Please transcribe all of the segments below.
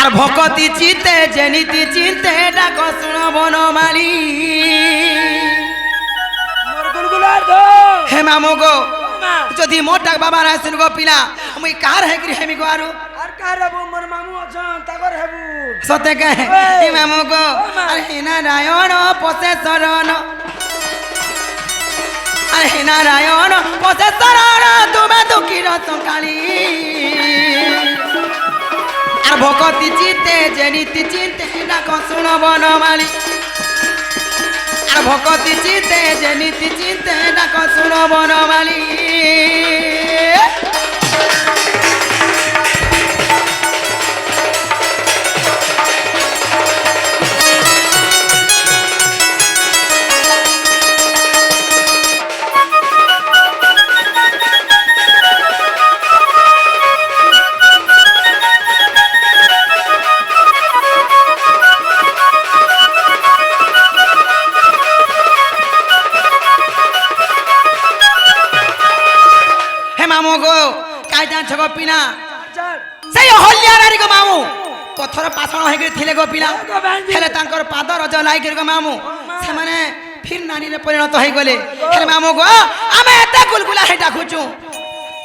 আর ভকতি চিতে জেনিতি চিতে ডাক শুণ বনমালী হে মামু গো যদি মোর ডাক বাবা রাসুন গো পিলা মুই কার হেগরি হেমি গো আরু আর কার হেবু মোর মামু আছন তাকর হেবু সতে কে হে মামু গো আর হে নারায়ণ পসে শরণ আর হে নারায়ণ পসে শরণ তুমি দুঃখীর সকালী আর ভকতি চিতে জেনিতি চিতে ডাক শুণ বনমালী আর ভকতি চিতে জেনিতি চিতে ডাক শুণ বনমালী গোপিনা সেই হলিয়ারি গো মামু পথর পাষণ হয়ে থিলে গোপিনা হেলে তাঙ্কর পাদ রজ লাইকি গো মামু সে মানে ফির নারী রে পরিণত হয়ে গলে হেলে মামু গো আমি এতে গুলগুলা হে ডাকুচু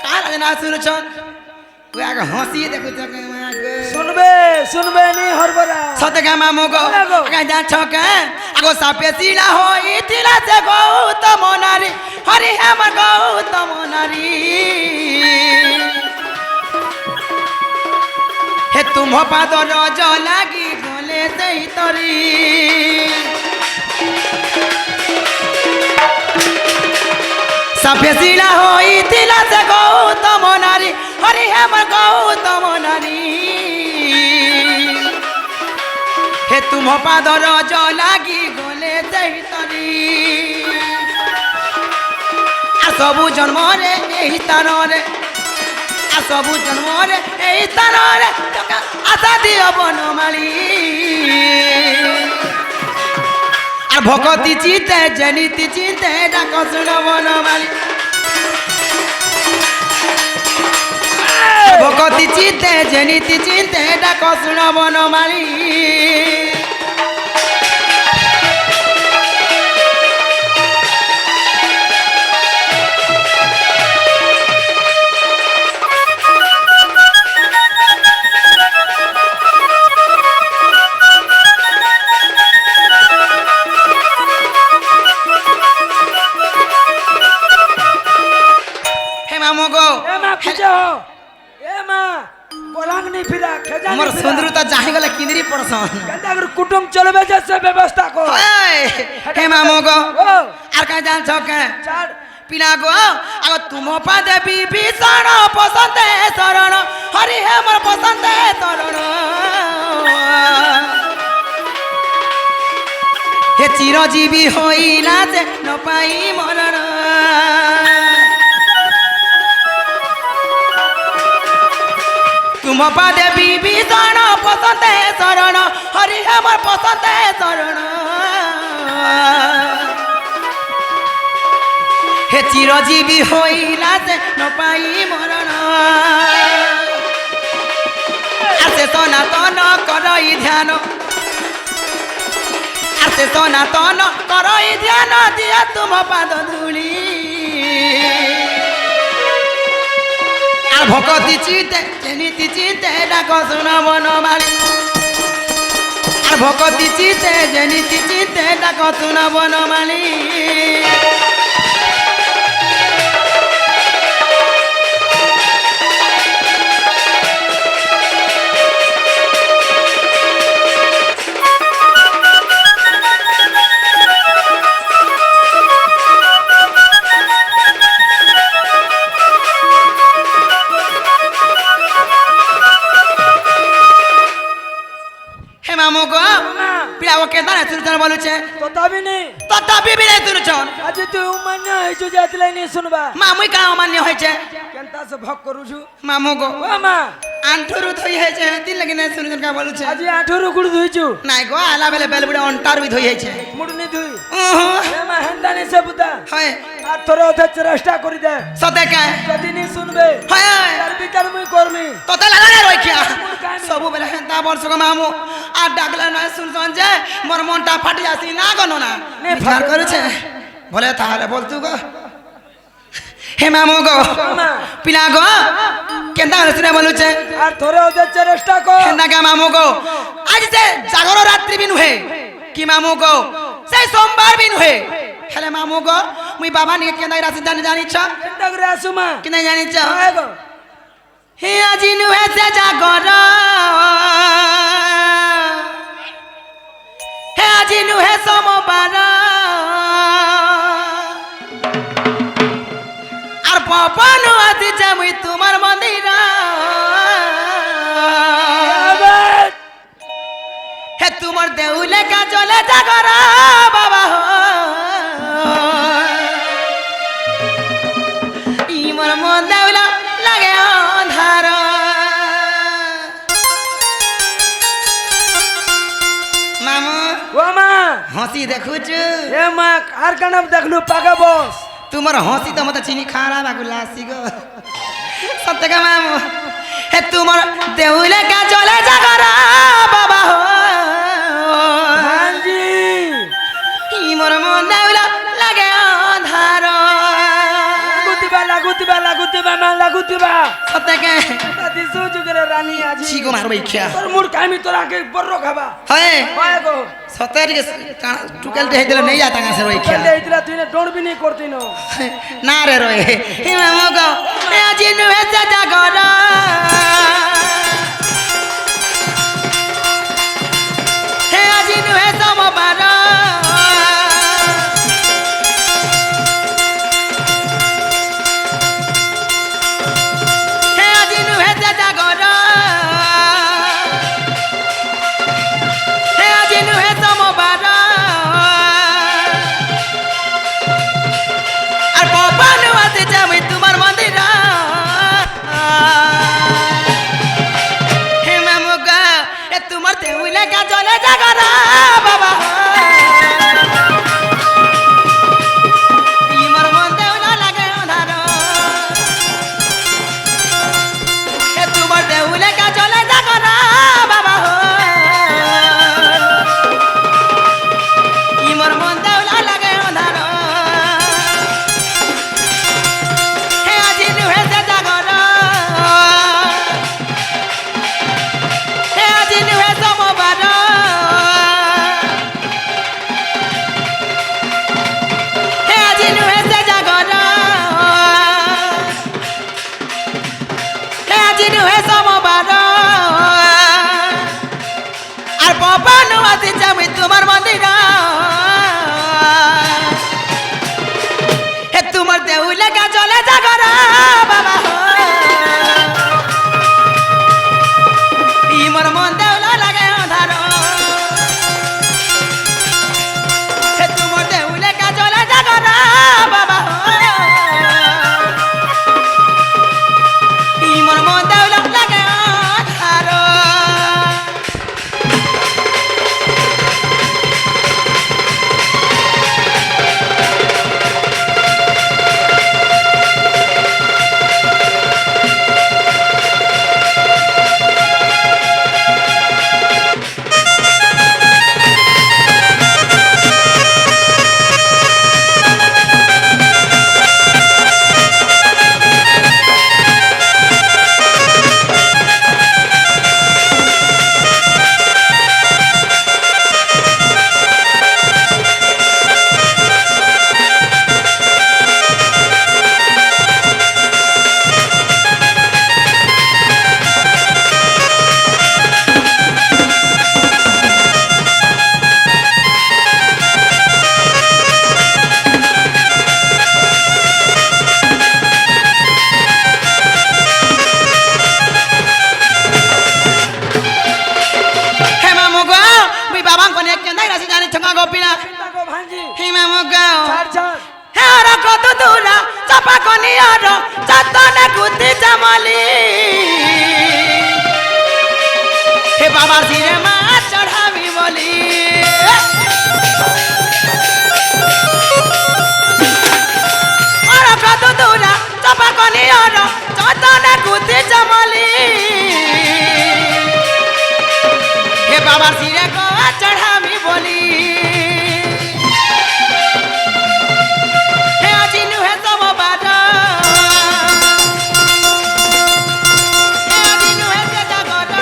কার না শুনছন ওই আগে হসি দেখুছ শুনবে শুনবে নি হরবরা সতে গে মামু গো আগে যাচ্ছ কে আগো সাপে সিলা হই থিলা সে গৌতম নারী হরি হেম গৌতম নারী হে তুম পাদ রজ লাগি গলে সেই তরি সাফেসিলা হইতিলা সে গৌতম নারী হরি হেম গৌতম নারী হে তুম পাদ রজ লাগি গলে সেই তরি আর সবু জন্মরে এই স্থানরে আর সবু জন্মরে এই স্থানরে আশা দিও বনমালী আর ভকতি চিতে জেনিতি চিতে ডাক শুণ বনমালী ভকতি চিতে জেনিতি চিতে ডাক শুণ বনমালী मोर सुंदरता जाहि गले किंदरी पड़सन अगर कुटुंब चलबे जैसे व्यवस्था को हे मामो गो आर का जान छ के पिला गो आगो तुम पादे विभीषण पसंद शरण हरि हे मोर पसंद शरण हे चिरजीवी होइला जे न पाई मरण तुम पादे विभीषण पसंद शरण हरि हमर पसंद शरण हे चिरजीवी होइला से न पाई मरण आसे सनातन करई ध्यान आसे सनातन करई ध्यान दिया तुम पाद धूली भकति चिते जनिति चिते डाक शुण बनमाली আর ভকতি চিতে জেনিতি চিতে ডাক শুণ বনমালী केदार सुनचन बोलुचे तथापि नहीं तथापि भी नहीं सुनचन आज तू मान्य है जो जातले नहीं सुनबा मामुई का मान्य होय छे केनता से भक करू छु मामू गो ओ मा आंठुरु थई है छे दिन लगे नहीं सुनचन का बोलुचे आज आंठुरु गुड़ धुई छु नाही गो आला बेले बेल बुडे अंटार भी धोई है छे मुडनी धुई ओहो ए मा हंदानी से बुता हाय आ तोरे ओथे चेष्टा करी दे सते का जदी नहीं सुनबे हाय यार विचार मुई करमी तो ते लगा रे रोकिया मुर का सब बेले हेंता वर्ष को मामू आ डाकला न सुनसन जे मोर मनटा फाटी आसी ना गनो ना विचार करू छे भले ताले बोल तू गो हे मामू गो पिला गो केंदा सुने बोलू छे আর তোরে ওদের চেষ্টা কর केंदा का मामू गो आज से जागरो रात्रि बिन हुए कि मामू गो से सोमवार बिन हुए हेले मामू गो मुई बाबा नि केंदा राशि जानी छ চিন্তা করে আসু মা कि नहीं जानी छ আয় গো हे आज नुहे से जागरो हे आज नुहे सोमवार আর পপন আদি যামই তোমার মন্দির হে তোমার দেউলে কা চলে জাগরা বাবা হো ইমর মন দেউলা লাগে অন্ধার মামু ও মা হসি দেখুছু এ মা আর কানাম দেখলু পাকা বস তোমার হসি তো মতো চিনি খারা বাগু লাসি গো সত্য কা মামু হে তোমার দেউলে কা চলে জাগরা বাবা হো হাঁজি ইমর মন দেউলা লাগে অন্ধার লাগুতিবা মা লাগুতিবা সত্য কে দাদি সুজুগরে রানী আজি ছিগো মারবই খিয়া তোর মুর কামি তোর আগে বড় খাবা হয় হয় গো সত্য টিকে টুকেল তে হেদিলে নেই যাতা গাছে রই খিয়া বলে এইতরা তুই না ডোড়বি নি করতি নো না রে রই হে মামু গো এ আজি নুহে সে জাগরা হে আজি নুহে সোমবার হে আজি নুহে সে জাগরা হে আজি নুহে সোমবার আর পপন আদি যামই তোমার মন্দির হে মামু গো এ তোমার দেউলে কা চলে জাগরা বাবা ইমর মন দেউলা লাগে অন্ধার এ তোমার দেউলে কা চলে জাগরা বাবা ইমর মন দেউলা লাগে অন্ধার হে আজি নুহে সে জাগরা হে আজি নুহে সোমবার হে আজি নুহে সে জাগরা হে আজি নুহে সোমবার আর পপন আদি যামই তোমার মন্দির হে তোমার দেউলে কা চলে জাগরা বাবা ইমর মন দেউলা লাগে অন্ধার হে তোমার দেউলে কা চলে জাগরা বাবা ইমর মন দেউলা লাগে অন্ধার হে মামু গো মুই বাবা কোনে কেন্দাই রাশি জানি ছঙ্গা গোপিনা চিন্তা কর ভাঁজি হে মামু গো ছাড় ছাড় হে আর কত দূরা চাপা কোনি আর চাতনে কুতি জামালি হে বাবা সিরে মা চড়াবি বলি আর কত দূরা চাপা কোনি আর চাতনে কুতি জামালি বাবার শিরে কো চড়ামি বলি হে আজি নুহে তম বাদ হে আজি নুহে তে জগত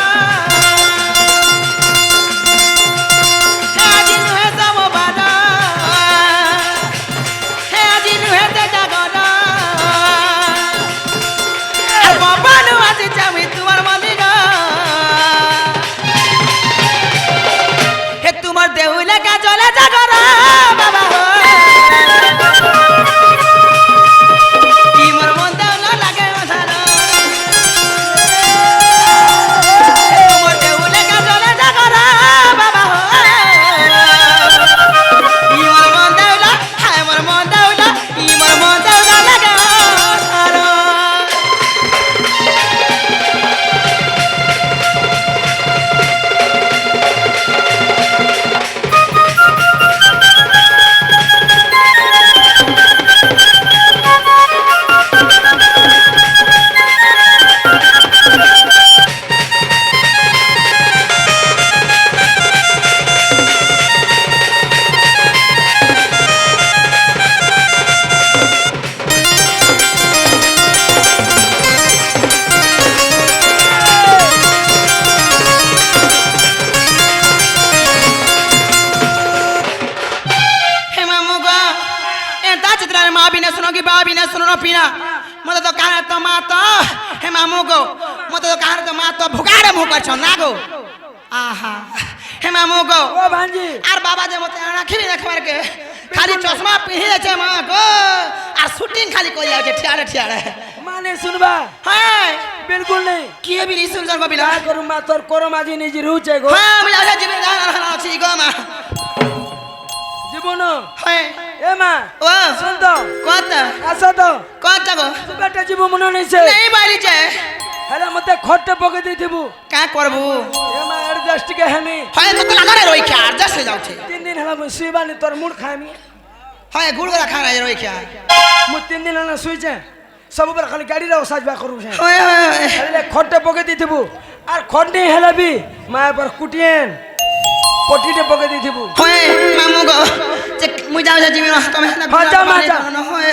হে আজি নুহে তম বাদ হে আজি নুহে তে জগত আর বাবা নু আজি যাবি তোমার মন্দির হে তোমার দেউলে কা চলে জাগর বাবা হো কি মোর মন দেউলা লাগে মাথার তোমার দেউলে কা চলে জাগর বাবা হো কি মোর মন দেউলা হায় মোর মন দেউলা কি মোর মন দেউলা লাগে মাথার कि बा बिना सुनो पीना मत तो कान तो मात हे मामू गो मत तो कान तो मात भुगारे मुंह पर छ नागो आहा हे मामू गो ও ভাঞ্জি আর বাবা যে মতে আঁখি দেখবার के खाली चश्मा पिहि छै मा गो আর শুটিং খালি কই আছে ঠিয়ারে ঠিয়ারে মানে শুনবা হ্যাঁ बिल्कुल नहीं কি বিলি সুন্দর গো বিলা क्या करूं मैं तोर कोरो माजी निजी रुचे गो হ্যাঁ আমি যাই জীবন আছে গো মা জীবন হ্যাঁ এ মা ও শুন তো কত আসো তো কত গো তু বেটা জীব মনে নাই সে নেই বাইলি যে হেলা মতে খট্টে পকে দিই দিবু কা করবু এ মা এডজাস্ট কে হেনি হয় তো লাগারে রই খা অ্যাডজাস্ট হয়ে যাচ্ছে 3 दिन হেলা মুই সুইবানি তোর মুড খাইমি হয় গুড় গলা খানা রই খা মু 3 दिन হেলা সুইছে सबबर खाली गाड़ी रे साजबा करू छे হয় হয় হেলে খট্টে পকে দিই দিবু আর খন্ডি হেলা বি মা पर কুটিয়েন পটিতে পকে দিই দিবু হয় মামু গো যে মুই যাও জীবন তুমি না ভাজা মাজা হয়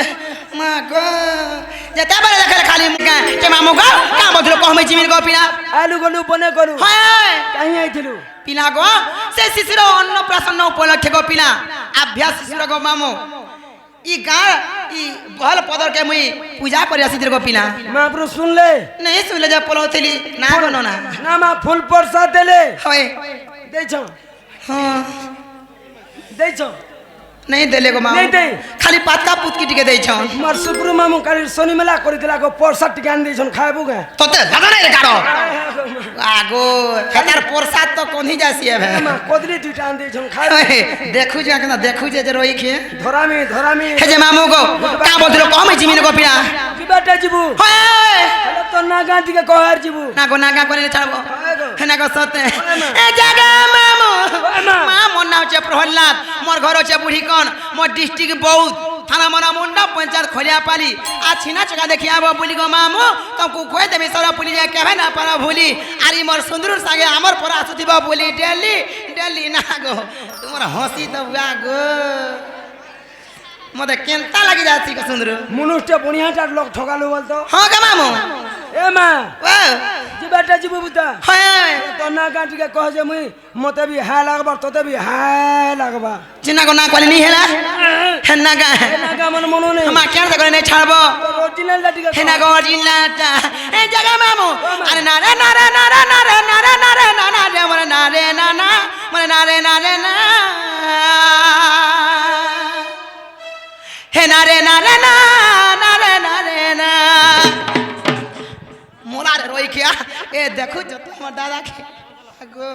মা গো যেতে পারে দেখে খালি মুকা যে মামু গো কা বদল কমই জীবন গো পিনা আলু গলু বনে করু হয় কাহি আইथिलु পিলা গো সে শিশির অন্নপ্রাশন উপলক্ষে গো পিলা अभ्यास শিশির গো মামু ই গা ই বল পদর के মুই पूजा करि आसी गो पिला महाप्रभु सुन ले नहीं सुनले जा पलोथली ना गो ना ना मा फूल प्रसाद देले হয় दे छौ हां दे छौ नहीं देले गो मामू नहीं दे खाली पातका पुतकी टिके दै छन मार सुपुरु मामू काली सोनी मेला करि दिला गो प्रसाद टिके आन दे छन खाबु गे तोते दादा नहीं रे गाड़ो आगो हेतार प्रसाद तो कोनी जासी है मा कोदली दुटा आन दे छन खाबु देखु जे केना देखु जे रोई खे धरामी हे जे मामू गो का बोललो कम जिमिन गो पिना की बेटा जीबू होय हेले तो नागा टिके कहर जीबू नागा कोने छाड़बो हे नागा सते ए जागा मामू मामू नाव छे प्रहलाद मोर घर छे बुढ़ी कौन मोर डिस्ट्रिक्ट बहुत थाना मना मुंडा पंचायत खोलिया पाली आ छिना चका देखिया बो बुली गो मामू तुमको कोई देबे सारा पुली जाय कहबे ना पारा भूली आरी मोर सुंदर सागे हमर पर आसुतिबा बोली डेली डेली ना गो तुमर हंसी तो बुआ गो मते केनता लागि जाती को सुंदर मनुष्य बुनियाटार लोग ठगालो बोलतो हां गे मामू ए मा ओ जी बेटा जीबू बुता हाय तो नागा टिके कह जे मुई मते भी हाय लागबा तोते भी हाय लागबा चिना को ना कोली नहीं हेला हे नागा नागा मन मनो नहीं हम क्या करे नहीं छाड़बो ओरिजिनल टिके हे नागा ओरिजिनल ए जगह मामू अरे नारे नारे नारे नारे नारे नारे नारे मरे नारे नाना मरे नारे नारे ना हे नारे नारे ना नारे नारे ना मोला रे रोई क्या ए देखो जो तुम्हार दादा के गो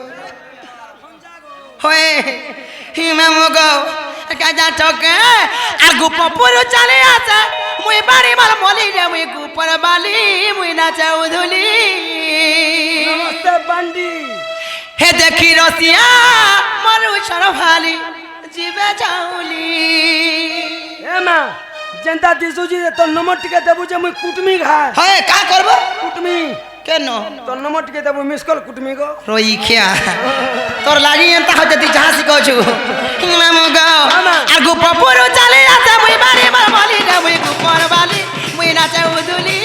होए हि मामू गो काजा चौके आ गुपपुर चले आसा मुई बाड़ी माल मोली रे मुई गुपर बाली मुई ना चौधुली नमस्ते बंडी हे देखी रसिया मरु सरभाली जीवे जाउली ए मा जनता दिसुजी तो नमक टिके देबु जे मुई कुटमी खा होए का करबो कुटमी কেন তোর নম্বর টিকে দেবো মিস কল কুটুমি গো রইখিয়া তোর লাগি এন্তা হতে তুই যাহা শিখাউছু মামু গো আর গুপ পুরু চালে আছে মুই বাড়ি মার বলি রে মুই গুপর বালি মুই নাচে উদুলি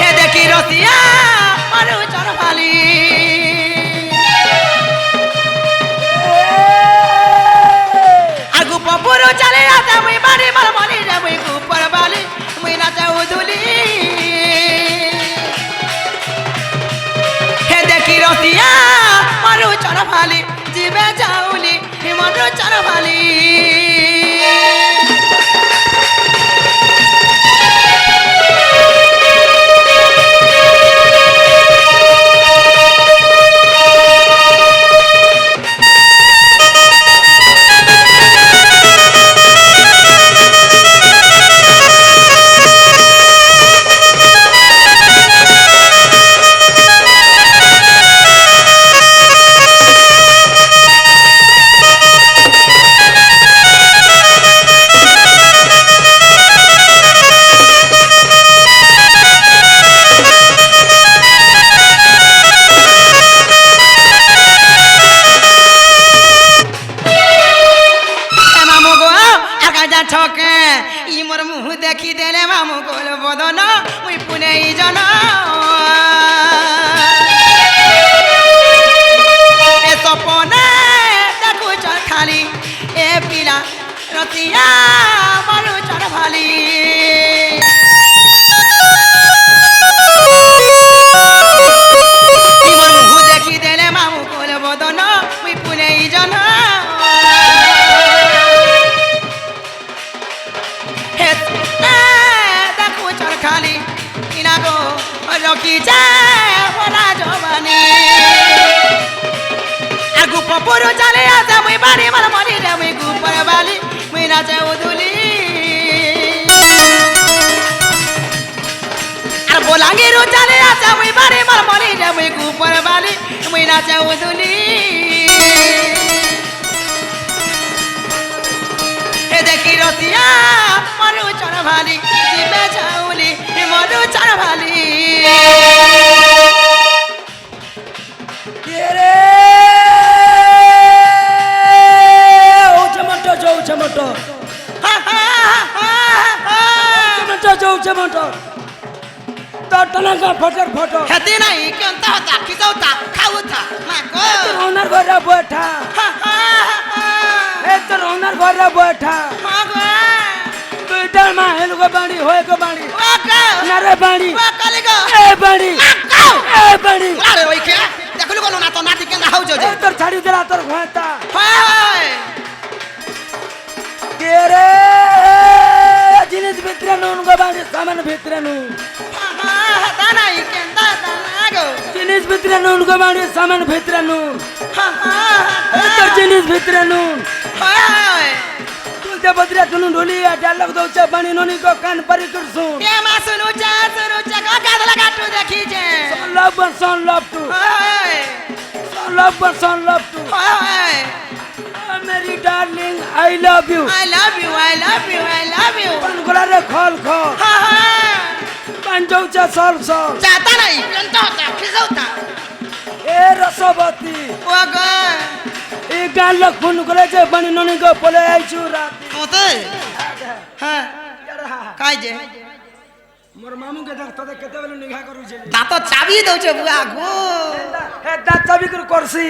হে দেখি রসিয়া মারু চর বালি আর গুপ পুরু চালে আছে মুই বাড়ি মার বলি রে মুই গুপর বালি মুই নাচে উদুলি হে দেখি রসিয়া মারু চর বালি জিবে যাউলি মারু চর বালি ঠকে ই মোর মুহ দেখি দেলে মামু গোল বদন মুই পুনেই জন এ সপনে দেখুছ খালি এ পিলা রতিয়া মারু চর ভালি ই মোর মুহ দেখি দেলে মামু গোল বদন মুই পুনেই জন খালি কিনা গো রকি যা জবানি আর গুপ পুরো চালে আসা মুই বাড়ি মার মরি রে মুই গুপর বালি মুই নাচে উদুলি আর বোলাঙ্গির চালে আসা মুই বাড়ি মার মরি রে মুই গুপর বালি মুই নাচে উদুলি হে দেখি রসিয়া মারু চর ভালি জিবে যাউলি মারু চর ভালি রে ও চমটো চৌ চমটো চমটো তোর টনাকা ফটর ফটো হেতি নাই কেনতা হতা কিসৌতা খাউতা মা গো ওনার ঘরে বৈঠা এ তোর ওনার ঘরে বৈঠা মা গো তুই তার মা হেলুগো বাড়ি হয়ে গো বাড়ি ও গো না রে বাড়ি ও কালি গো এ বাড়ি এ বাড়ি আরে ওই কে দেখলু কোন না তো নাতি কেন হাউজ যে তোর ছাড়ি দিলা তোর ঘোঁতা হয় কে রে জিনিস ভিতরে নুন গো বাড়ি সামান ভিতরে নুন তা নাই কেনতা তা গো জিনিস ভিতরে নুন গো বাড়ি সামান ভিতরে নুন তোর জিনিস ভিতরে নুন হয় তুলতে বদরে তুনু ঢুলিয়া ডায়লগ দউছে বাণী ননি কো কান পরি কর শুন কে মা শুনু চা গো গাদলা কাটু দেখি যে son love to হয় son love to হয় Oh, Mary darling I love you I love you I love you I love you পান গোলারে খল খল হয় পান দউছে সর সর চাতা নাই কেনতা হতা কিসৌতা এ রসবতী ও গো এই গান লোক ফোন করে যে বাণী ননি কো বলে আইছু রাতি মতে হ্যাঁ কাই যে মোর মামুকে দেখ তোদের কেতে বেলে নিঘা করুছে দাঁত চাবি দউছে বুয়া গো হে দাঁত চাবি করে করছি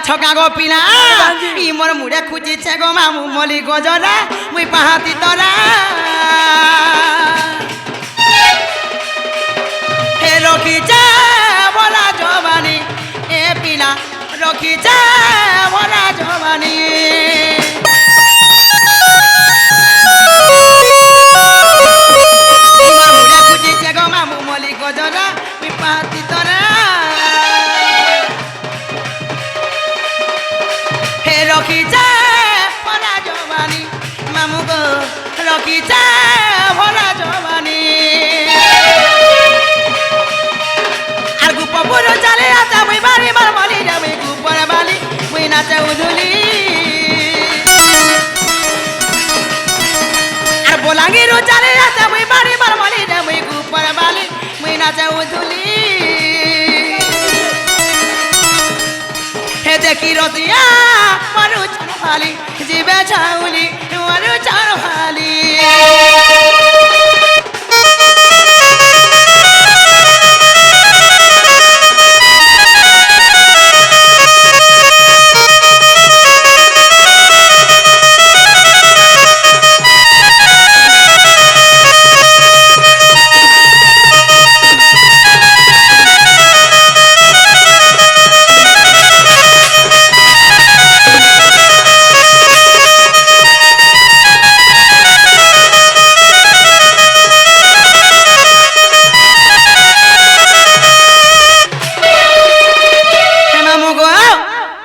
ছকা গো পিলা ই মোর মুড়ে খুঁজিছে গো মামু মলি গজরা মুই পাহাতি তরা হে রখিছে ভরা জবানি এ পিলা রখিছে ভরা জবানি মোর মুড়ে খুঁজিছে গো মামু মলি গজরা মুই পাহাতি তরা হে রখিছে ভরা জবানি মামু গো রখিছে ভরা জবানি আর গুপপুর চালে আছে মুই বাড়ি বার বলি যাবি গুপর বালি মুই নাচে উধুলি আর বলাঙ্গির চালে আছে মুই বাড়ি বার বলি যাবি গুপর বালি মুই নাচে উধুলি হে দেখি রতিয়া মারু চার ফালি জিবে ছাউলি মারু চার ফালি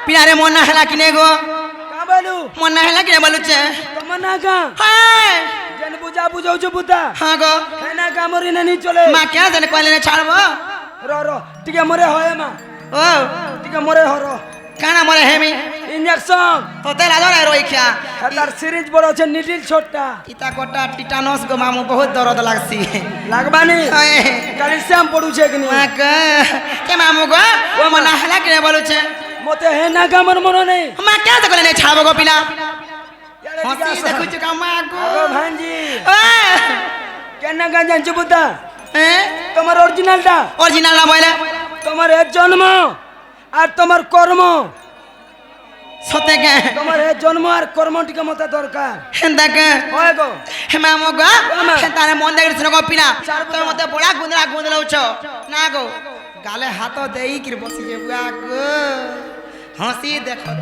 पिनारे मन ना हला किने गो का बोलू मन ना हला किने बोलुचे तमन्ना का हाय जन बुझा बुझाऊ छ बुता हां गो है ना का मोरी नहीं चले मा क्या जने कहले ने छाड़बो रो टिके मोरे होए मा ओ टिके मोरे हो रो काना मरे हेमी इंजेक्शन तो तेला जरा रोई क्या तार सिरिंज बड़ আছে নিডিল ছোটটা इता कोटा टिटानस गो मामू बहुत दर्द लागसी लागबानी हाय कैल्शियम पडुछे कि मा के मामू गो ओ मन ना हला किने बोलुचे मते है ना का मन मन नहीं मा क्या तो कहले ने छाड़बो गो पिला यारे हंसी देखु छ का मा गो गो भांजी ओ केना का जान छ बुता ए তোমার অরিজিনালটা ओरिजिनल ना बोले তোমার এ জন্ম আর তোমার কর্ম सते के তোমার এ জন্ম আর কর্ম টিকে মতে দরকার हेंदा के হয় গো हे मामू गो मामा। हे तारे मन देखि सुनो गो पिला तो मते बड़ा गुंदला उछो ना गो गाले हाथ देई कि बसी जे बुआ गो हंसी देखत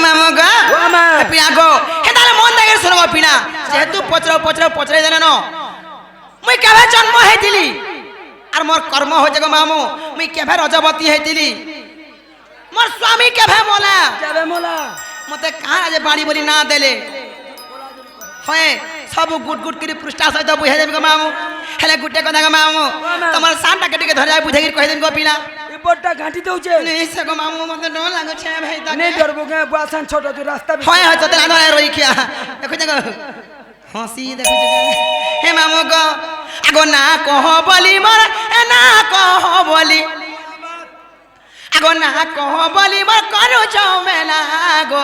मामू गो मामा। पिला गो हे तारे मन देखि सुनो गो पिला जेतु पचरे देना न मुई केबे जन्म हेतिली आर मोर कर्म हो जगो मामू मुई केबे रजवती हेतिली मोर स्वामी केबे मोला যাবে মোলা मते कहाँ आज बाड़ी बोली ना देले হয় सब गुट गुट करी पृष्ठा सहित बुझे देबे मामू हेले गुटे कथा के मामू तमर सानटा केटी के धरे बुझे गिर कह देन गो पिला রিপোর্টটা ঘাঁটি দউছে नहीं से गो मामू मते डर लागो छे भाई तक নেই ডরবো গে বাসান ছোট তুই রাস্তা হয় হয় तो ना रोई किया देखो जगो हंसी देखो जगो हे मामू गो आगो ना कह बोली मोर ए ना कह बोली आगो ना कह बोली मोर करू छौ मेला गो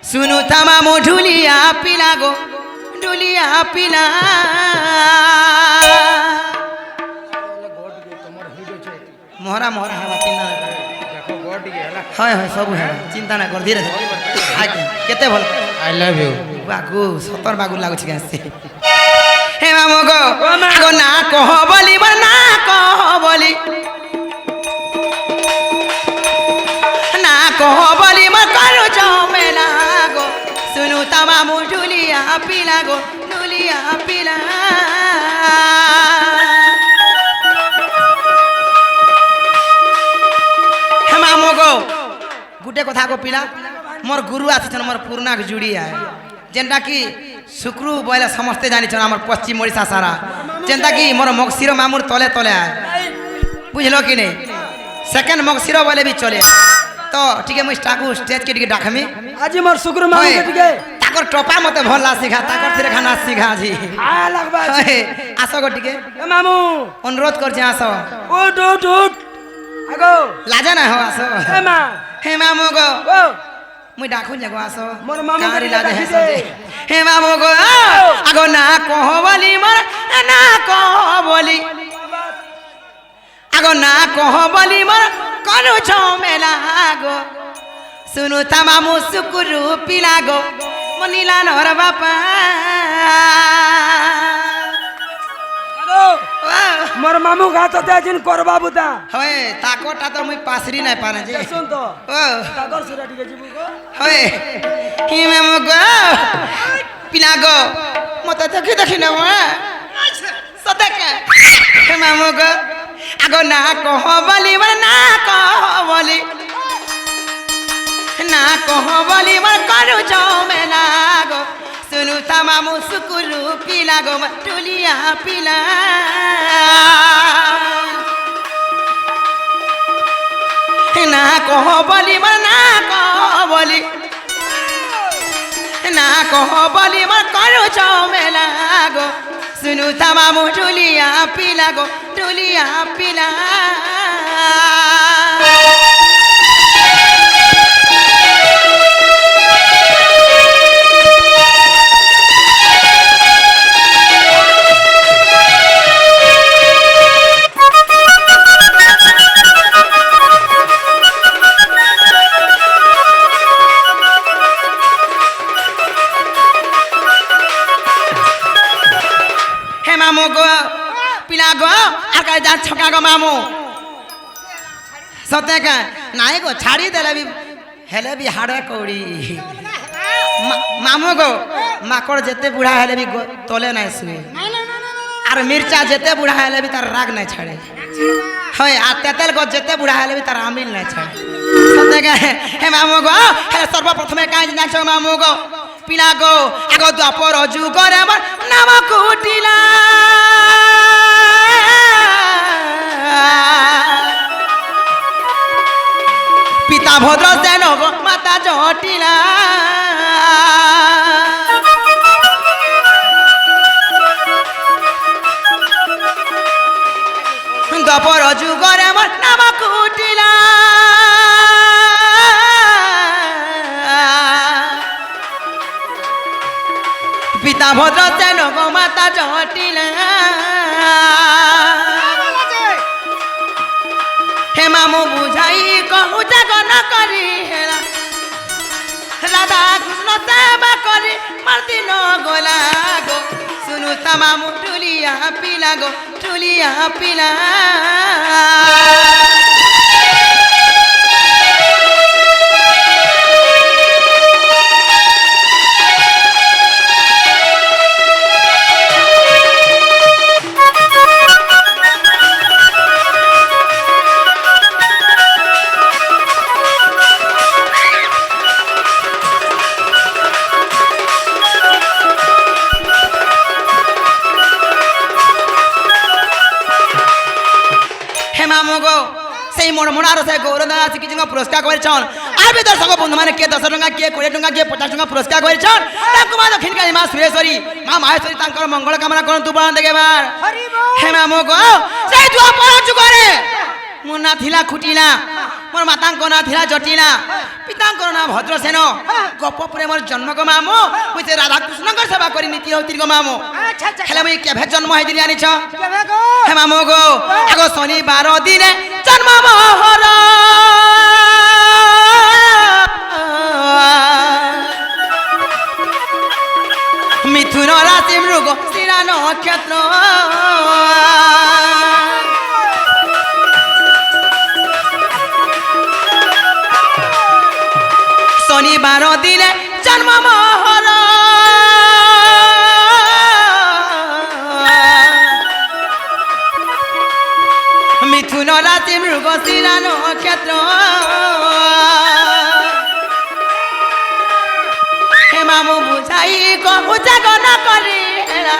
सुनु थामा मो ढुलिया पिला गो ढुलिया पिला मोहरा मोहरा हवा चिंता ना कर हाय हाय सब है चिंता ना कर धीरे धीरे आके केते भल आई लव यू बागु सतर बागु लागु छी गासे हे मामो गो आगो ना कह बोली मोर ना कह बोली ना कह बोली मोर करू छौ मेला गो सुनु तामा मो ढुलिया पिला गो ढुलिया पिला हे मामो गो गुटे कथा को पिला मोर गुरु आछन मोर पुरना जुड़ी है जेंटा की शुक्रू बोले समस्ते जानी छन हमर पश्चिम ओडिशा सारा जेंटा की मोर मगसिर मामुर तले तले है बुझलो कि नहीं सेकंड मगसिर बोले भी चले तो ठीक है मुई स्टाकू स्टेज के टिके डाकमी আজি মোর শুক্র মামু কে টিকে ताकर टोपा मते भला सिखा ताकर थिरे खाना सिखा जी আ লাগবা ओए आसो गो टिके এ মামু अनुरोध कर जे आसो উঠ উঠ उठ আগো लाजा ना हो आसो এ মা हे मामू गो ও मुई डाकू जगो आसो मोर मामू कारी के लाजे डाकी है दे। सजे हे मामू गो आगो ना कह बोली मोर ना कह बोली आगो ना कह बोली मोर करू छौ मेला गो सुनु ता मामू सुकुरु पिला गो मनीला नर बापा मोर मामू घात होते जिन करबा बुता होए ताकोटा तो मुई पासरी नहीं पाने जे सुन तो ओ तागर सुरा ठीक जीबू को होए ही मामू गो पिला गो मते देखि देखि न सतक हे मामू गो आगो ना कह बोली मन ना कह बोली ना कह बोली मन करू जो में ना गो सुनु ता मामू सुकुरु पिला गो टुलिया पिला ना कह बोली मन ना कह बोली ना कह बोली मन करू जो में ना गो सुनु ता मामू टुलिया पिला गो टुलिया पिला मामू गो पिला गो आका जा छका गो मामू सते का नाई गो छाड़ी देले भी हेले भी हाड़े कौड़ी मामू गो माकड़ जेते बुढ़ा हेले भी तोले नहीं सुए और मिर्चा जेते बुढ़ा हेले भी तार राग नहीं छाड़े होय आ तेतल गो जेते बुढ़ा हेले भी तार आमिल नहीं छाड़े सते का हे मामू गो हे सर्वप्रथमे काई ना छ मामू गो पिला गो आगो द्वापर जुगरे मन नाम कुटिला पिता भद्र सेन गो माता जटिला द्वापर जुगरे मन नाम कुटिला पिता भद्र सेन गो माता जटिला हे मामू बुझाई कहू जगन करी हेला राधा कृष्ण सेवा करी मर्दी न गोला गो सुनु ता मामू टुलिया पिला गो टुलिया पिला সেই মরমরার সে গৌরদা শিখিছন পুরস্কার করেছন আর বি দর্শক বন্ধু মানে কে 10 টাকা কে 20 টাকা কে 50 টাকা পুরস্কার করেছন তাকু মা দক্ষিণকালী মা সুরেশ্বরী মা মাহেশ্বরী তাঙ্কর মঙ্গল কামনা করন্তু বাণ দেবার হে মা মগো সেই দ্বাপর যুগরে মোর না থিলা খুটিলা মোর মাতাঙ্ক না থিলা জটিলা পিতাঙ্কর না ভদ্রসেন গোপপুরে মোর জন্ম গো মামু মুই সে রাধা কৃষ্ণঙ্কর সেবা করি নীতি হউতির গো মামু হেলে মুই কেভে জন্ম হইদিলি আনিছ হে মামু গো আগো শনিবার দিনে জন্ম মোহর মিথুন রাশি মৃগ শিরা নক্ষত্র শনিবার দিনে জন্ম মোহর মিথুন রাশি মৃগ শিরা নক্ষত্র হে মামু বুঝাই কহু জাগন করি হেলা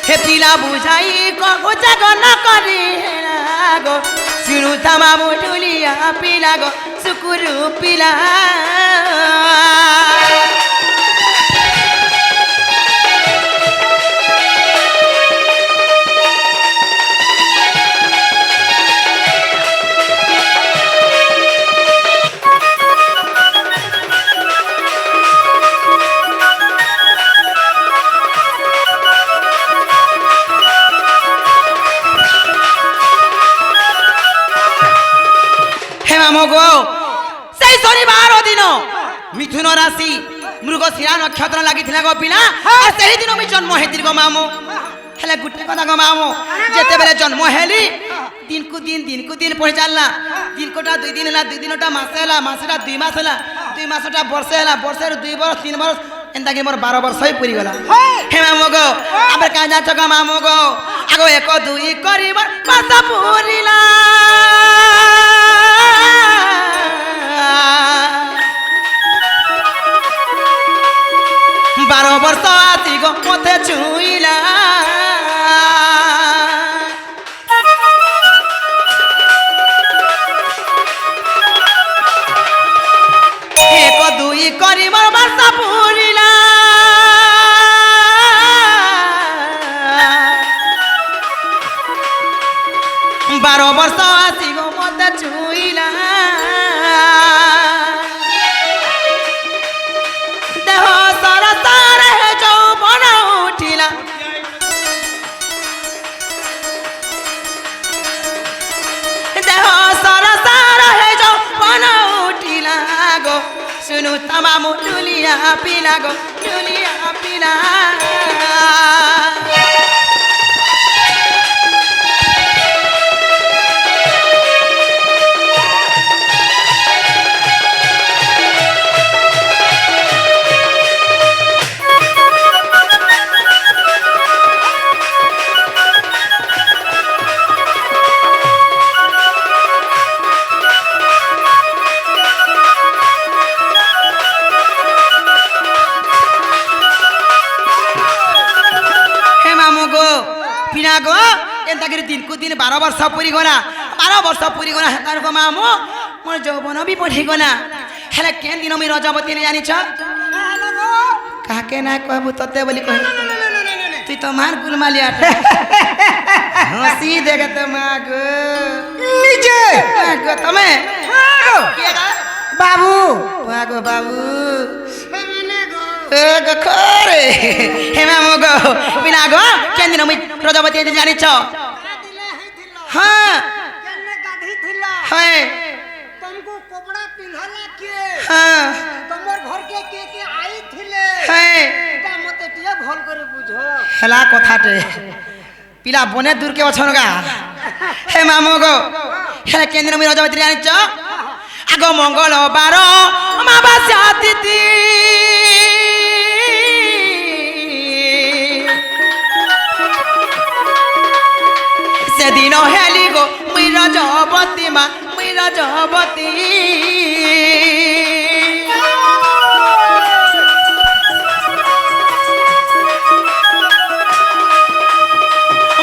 হে পিলা বুঝাই কহু জাগন করি হেলা গো শুনু তা মামু টুলিয়া পিলা গো সুকুরু পিলা শনিবার দিন মিথুন রাশি মৃগশিরা নক্ষত্র লাগিଥିଲା গো পিলা আর সেই দিন আমি জন্ম হয়েছিল গো মামু হেলে গোটে কথা গো মামু যেতেবেলে জন্ম হেলি দিনকু দিন পড়ে চাললা দিনকটা 2 দিন হেলা 2 দিনটা মাসে হেলা মাসেটা 2 মাস হেলা 2 মাসটা বর্ষে হেলা বর্ষের 2 বর্ষ 3 বর্ষ এন্তা কি মোর 12 বর্ষ হই পুরি গলা হে মামু গো আবার কাঁ যাচ্ছ গো মামু গো আগো 1 2 করিবার মাসা পুরিলা 12 বর্ষ আতি গো মতে ছুইলা এক দুই করিবার বাসা পুরিলা 12 বর্ষ আতি গো মতে ছুইলা দেহ সরসারে যৌবন উঠিলা দেহ সরসারে যৌবন উঠিলা গো শুনু তামামু টুলিয়া পিলা গো টুলিয়া পিলা গো এন্তাকে দিনকু দিন 12 বর্ষ পুরি গনা 12 বর্ষ পুরি গনা হেতার গো মামু মোর যৌবন বি পড়ি গনা হেলে কেন দিন আমি রজবতী নে জানিছ কাকে না কহবু ততে বলি কহ তুই তো মার গুলমালিয়া হসি দেখে তো মা গো নিজে গো তুমি কে গা বাবু গো বাবু গো খরে হে মামু গো বিনা গো কেন দিন আমি রজবতী নে জানিছ হ্যাঁ কেনে গাধি থিলা হ্যাঁ तुमको कपड़ा पिन्हला के হ্যাঁ तमर घर के आई थिले হ্যাঁ ता मते टिया भल करे बुझो হেলা কথাটে পিলা বনে দূর কে অছন গা হে মামু গো হেলা কেন্দ্র আমি রজবতী জানিছ আগ মঙ্গলবার অমাবাস্যা তিথি সেদিন হেলি গো মুই রজবতী মা মুই রজবতী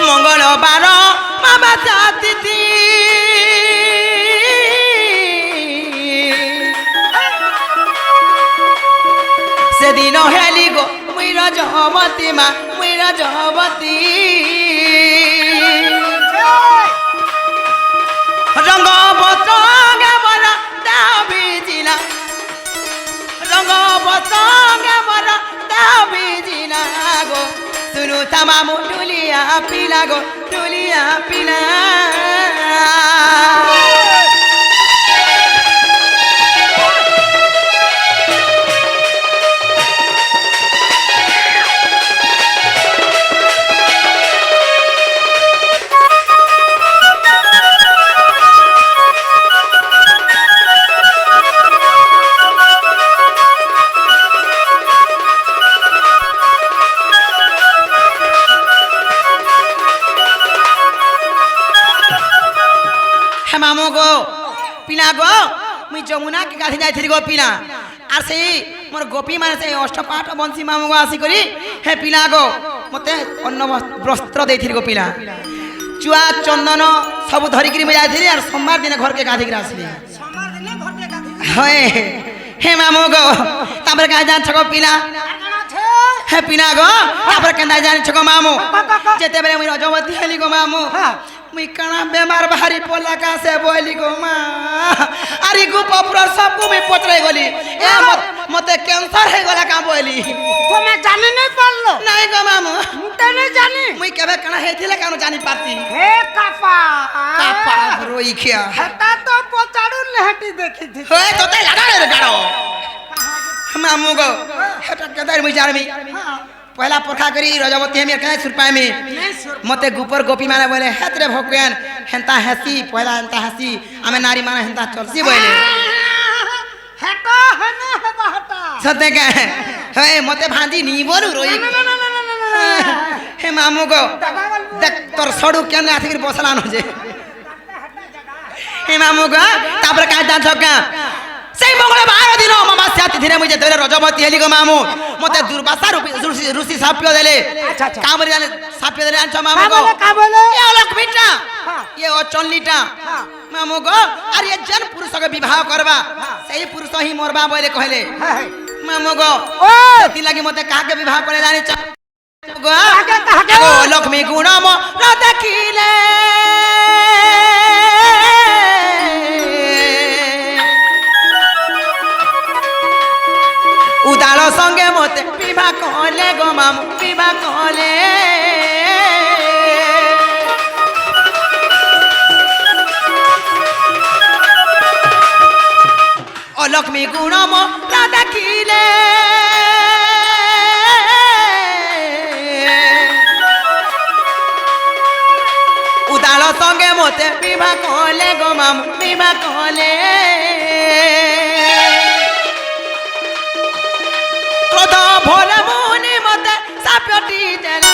মঙ্গলবার অমাবাস্যা তিথি সেদিন হেলি গো মুই রজবতী মা মুই রজবতী রঙ বসঙ্গে বর দাবি জিলা রঙ বসঙ্গে বর দাবি জিলা গো শুনু তামামু টুলিয়া পিলা গো টুলিয়া পিলা মামু গো পিনা গো মুই যমুনা কে গাধি যাইছিলি গো পিনা আর সেই মোর গোপী মানে সেই অষ্টপাঠ বংশী মামু গো আসি করি হে পিনা গো মতে অন্ন বস্ত্র দেইছিলি গো পিনা চুয়া চন্দন সব ধরিকি মুই যাইছিলি আর সোমবার দিনে ঘরকে গাধিকি আসলি सोमवार दिन घर के गाधि হয় হে মামু গো তারপরে কাজ জানছ গো পিনা काना छे হে পিনা গো তারপরে কেন জানছ গো মামু যেতে বেলে মুই রজবতী হেলি গো মামু মুই কানা বেমার ভারি পড়লা কাছে বলি গো মা আরে গো পপুরার সব গো মুই পচরাই গলি এ মতে ক্যান্সার হয়ে গলা কা বলি तुम्हें जाने नहीं पारलो নাই নাই গো মামু মুটা নাই জানি মুই কেবে কানা হেইছিলে কানো জানি পাতি হে কাপা কাপা রই খিয়া হেটা তো পচাড়ু লেহাটি দেখিছি হই তোতে লাগা রে গাড়ো মামু গো হেটা কেদার মুই জানমি পয়লা পরখা করি রজবতী আমি কাই সুরপামি মতে গুপর গোপী মানে বলে হেতরে ভগবান হেনতা হাসি পয়লা হেনতা হাসি আমি নারী মানে হেনতা চলছি বলে হেটা হেনা হেবা হেটা সতে কে হে মতে ভাঁজি নি বলু রই হে মামু গো দেখ তোর সড়ু কেন আসিকি বসলানো যে হে মামু গো তারপরে কাজ দান ছকা সেই মঙ্গলবার দিন অমাবাস্যা তিথিরে মুই যেতে রজবতী হেলি গো মামু মতে দুর্বাসা ঋষি সাপিও দেলে কামরি জানে সাপিও দেলে আনছ মামু গো কাবলে এ লক্ষ্মীটা এ অচল্লিটা মামু গো আর এ জন পুরুষকে বিবাহ করবা সেই পুরুষ হি মরবা বলে কইলে মামু গো ও সেতি লাগি মতে কাকে বিবাহ করে জানি চ গো কাকে ও লক্ষ্মী গুণম ন দেখিলে উদাল সঙ্গে মতে বিবাহ কলে গো মামু বিবাহ কলে ও লক্ষ্মী গুণম ন দেখিলে উদাল সঙ্গে মতে বিবাহ কলে গো মামু বিবাহ কলে ক্রোধ ভোলে মুনি মতে সাপটি দেলা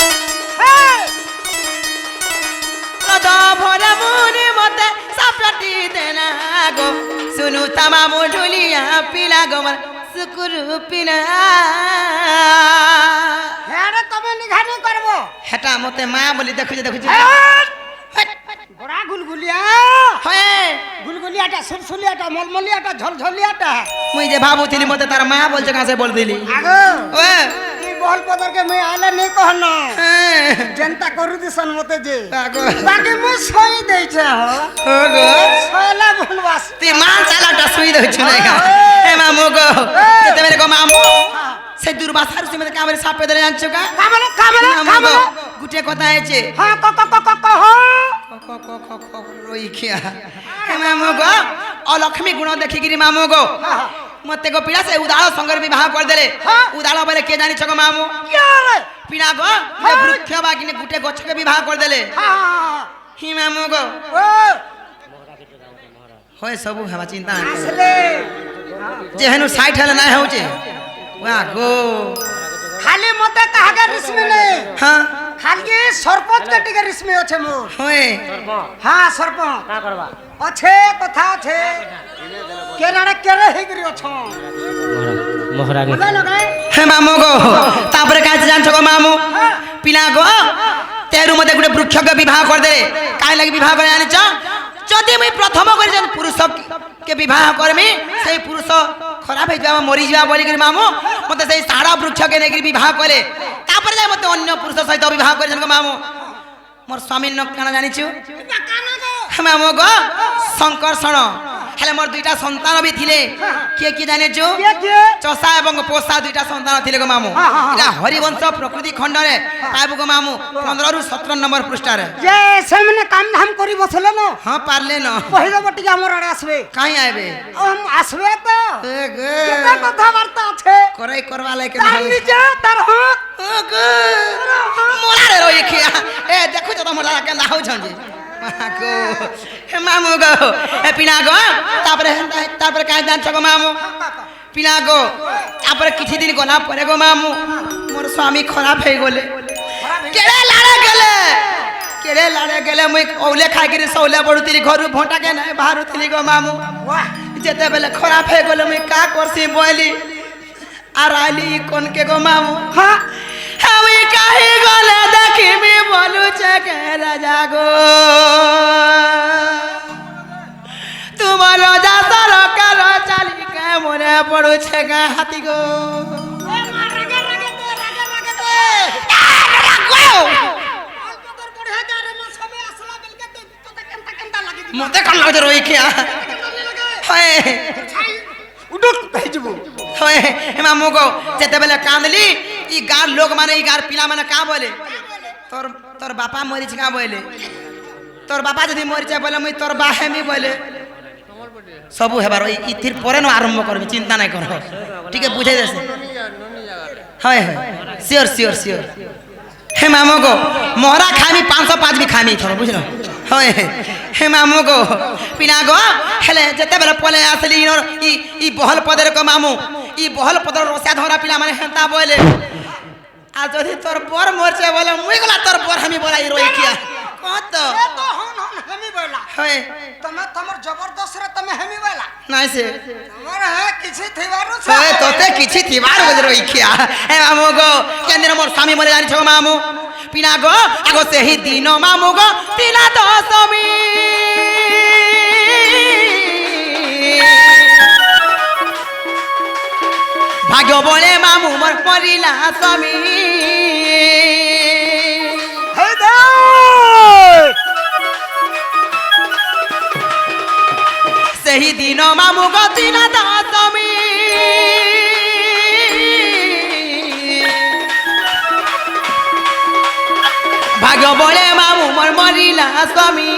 ক্রোধ ভোলে মুনি মতে সাপটি দেলা গো শুনু তামা মুঢুলিয়া পিলা গো মর সুকুরু পিলা হেরে তুমি নিঘানি করব হেটা মতে মা বলি দেখুছি দেখুছি বড়া গুলগুলিয়া হয় গুলগুলিয়াটা সুলসুলিয়াটা মলমলিয়াটা ঝলঝলিয়াটা মুই যে ভাবুଥିଲି মতে তার মা বলছে কাছে বল দিলি আগো ওয়ে এই বল পদরকে মে আলে নেই কহন হ্যাঁ জনতা করু দিছন মতে যে আগো বাকি মু সই দেইছে হো গো সয়লা বনবাস তুই মান চালাটা শুই দইছ না হে মামু গো তেতে মেরে গো মামু সে দুর্বাসার সুমে কামরে সাপে ধরে জানছো কা কামলে কামলে কামলে গুটে কথা হয়েছে হ্যাঁ ক ক ক ক ক হ রই খিয়া হে মামু গো অলক্ষ্মী গুণ দেখিকিরি মামু গো মতে গো পিড়া সে উদাল সঙ্গের বিবাহ করে দেলে উদাল বলে কে জানিছ গো মামু ইয়ারে পিড়া গো বৃক্ষ বাগিনে গুটে গছকে বিবাহ করে দেলে হ্যাঁ হি মামু গো ও হয় সবু হেবা চিন্তা আসলে যেহেনু সাইট হেলে না হচ্ছে ওয়া গো খালি মতে কাহাকে রিসমি নেই হ্যাঁ খালি সরপঞ্চ কে টিকে রিসমি আছে মু হয় হ্যাঁ সরপঞ্চ কা করবা আছে কথা আছে কেনারে কেরে হেগরি অছ মহারাজ বুঝা লগাই হে মামু গো তারপরে কাজ জানছো গো মামু পিলা গো তেরু মতে গুটে বৃক্ষকে বিবাহ করে দে কাই লাগি বিবাহ করে জানিছ যদি মুই প্রথম করে যেন পুরুষ কে বিবাহ করমি সেই পুরুষ খারাপ হয়ে যাওয়া মরি যাওয়া বলি করে মামু মতে সেই সারা বৃক্ষকে নেই বিবাহ করে তারপরে যাই মতে অন্য পুরুষ সহিত বিবাহ করে জানো মামু মোর স্বামীর নাম কেন জানিছু মামু গো শঙ্কর্ষণ হেলে মোর দুইটা সন্তান বি থিলে কে কি জানিছু কে কে চষা এবং পোষা দুইটা সন্তান থিলে গো মামু এটা হরিবংশ প্রকৃতি খণ্ডরে পাইবু গো মামু 15 রু 17 নম্বর পৃষ্ঠারে যে সেমনে কাম ধাম করি বসলে ন হ্যাঁ পারলে ন কহি দেব টিকে আমার আড়ে আসবে কাই আইবে আসবে তো এ গে কেতে কথাবার্তা আছে করাই করবা লাগে তার নিজে তার হক মোলারে রই খিয়া এ দেখো তো মোলা কেন হউছন যে গো হে মামু গো এ পিনা গো তারপরে কাই জানছ গো মামু পিনা গো তারপরে কিছু দিন গলা পরে গো মামু মোর স্বামী খারাপ হয়ে গলে কেড়ে লাড়ে গেলে মুই ওলে খাইকিরি সৌলে বড়ুতিলি ঘরু ভোঁটাকে নাই বাহারুতিলি গো মামু যেতে বেলে খারাপ হয়ে গলে মুই কা করছি বইলি আর আইলি কোনকে গো মামু হ্যাঁ আমি কাহি গলে দেখিবি বলুছে কে রাজা গো তোমার রাজা সরকার চালিকা মনে পড়ুছে গা হাতি গো মতে কান লাগে রই খিয়া হয় উডুক কই যাব হয় মামু গো যেতে বেলে কাঁদলি ई गार लोग माने ई गार पिला माने का बोले तोर तोर बापा मरिच का बोले तोर बापा जदी मरिच बोले मुई तोर बाहे मी बोले सबु हेबार इथिर परे न आरंभ करबी चिंता नहीं कर ठीक है बुझाई देसे हाय हाय श्योर श्योर श्योर हे मामो को मोहरा खामी 505 भी खामी थरो बुझलो हाय हे मामो को पिना गो हेले जते बेले पले आसली ई बहल पदर को मामू ई बहल पदर रोसा धरा पिला माने हेंता बोले आ जदी तोर बर मरचे बोले मुई गला तोर बर हमी बोला ई रोई किया कत ए तो हन हेमी बोला हाय तमे तमर जबरदस्त रे तमे हेमी बोला नाइ से तमर है किछि थिबारु छ हाय तोते किछि थिबार बोल रोई किया हे मामू गो केंद्र मोर स्वामी मरे जानि छ मामू पिना गो आगो से ही दिन मामू गो तिला दशमी भाग्य बोले मामू मोर मरिला स्वामी हे दे सही दिन मामू गो तिला दशमी भाग्य बोले मामू मोर मरिला स्वामी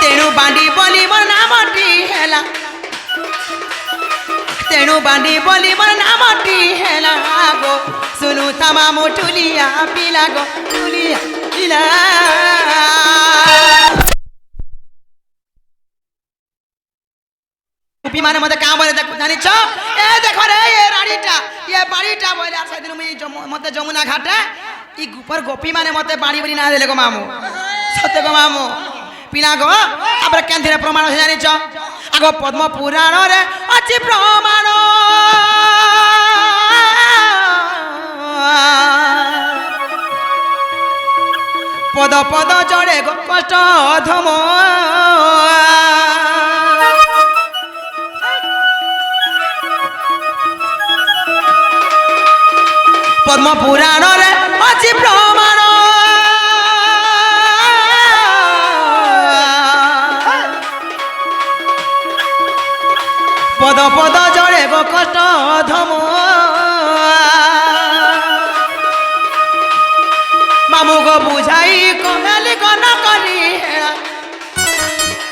तेणु बांडी बोली मोर नामटी हेला तेणु बांडी बोली मोर नामटी हेला गो सुनु था मामू टुलिया पिला गो टुलिया पिला माने मते का बोले जानि छ ए देखो रे ये रानीटा ये बाड़ीटा बोले आ सेदिन मते जमुना घाटे ई ऊपर गोपी माने मते बाड़ी बड़ी ना देले गो मामू सत्य गो मामू पिना गो आपर केंथिरे प्रमाण है जानि छ आगो पद्म पुराण रे अछि प्रमाण पद पद जड़े गो कष्ट अधम पद्म पुराण रे अछि प्रमाण पद पद जड़े गो कष्ट अधम मामू गो बुझाई कहली गन करी हेड़ा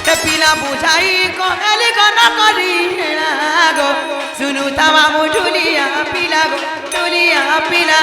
हे पिला बुझाई कहली गन करी हेड़ा गो सुनु था मामू टुलिया पिला गो टुलिया पिला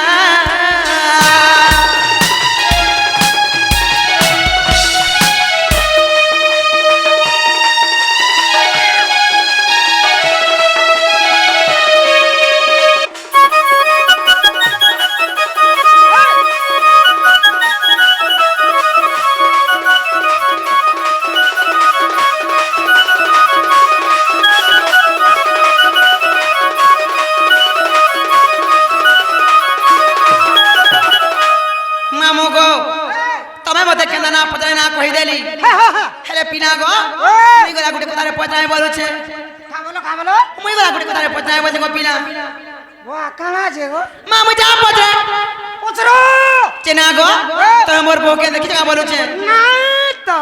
कहि देली हेले पिना गो मुई गला गुटे कथारे पचाए बोलुछे का बोलो मुई गला गुटे कथारे पचाए बोलछे गो पिना वा काना जे गो मामू जा पचरे पचरो चेना गो तो मोर बो के देखि जा बोलुछे नहीं तो